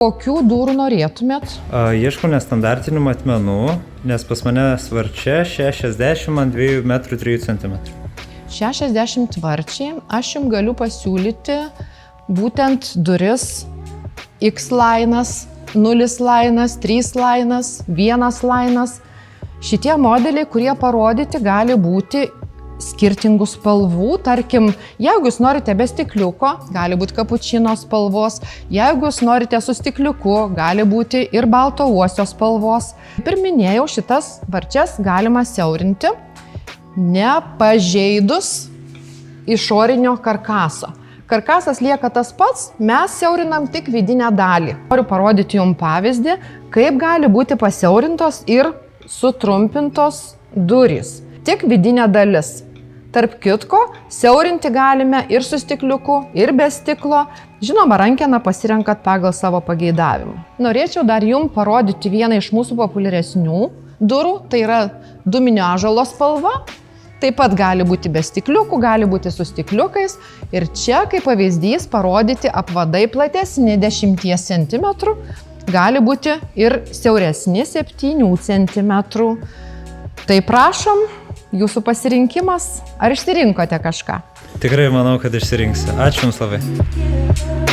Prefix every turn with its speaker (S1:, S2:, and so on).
S1: Kokių durų norėtumėt?
S2: Ieškau nestandartinių matmenų, nes pas mane svarčia 60 ant 2,3 cm.
S1: 60 tvarčiai. Aš jums galiu pasiūlyti būtent duris X lainas, 0 lainas, 3 lainas, 1 lainas. Šitie modeliai, kurie parodyti, gali būti skirtingų spalvų. Tarkim, jeigu jūs norite be stikliuko, gali būti kapučino spalvos. Jeigu jūs norite su stikliuku, gali būti ir balto uosio spalvos. Ir minėjau, šitas tvarčias galima siaurinti, nepažeidus išorinio karkaso. Karkasas lieka tas pats, mes siaurinam tik vidinę dalį. Noriu parodyti jums pavyzdį, kaip gali būti pasiaurintos ir sutrumpintos durys. Tik vidinė dalis. Tarp kitko, siaurinti galime ir su stikliuku, ir be stiklo. Žinoma, rankeną pasirenkat pagal savo pageidavimą. Norėčiau dar jums parodyti vieną iš mūsų populiaresnių durų. Tai yra dūminio ąžuolo spalva. Taip pat gali būti be stikliukų, gali būti su stikliukais. Ir čia, kaip pavyzdys, parodyti apvadai platesni 10 cm. Gali būti ir siauresni 7 cm. Tai prašom, jūsų pasirinkimas. Ar išsirinkote kažką?
S2: Tikrai manau, kad išsirinksiu. Ačiū Jums labai.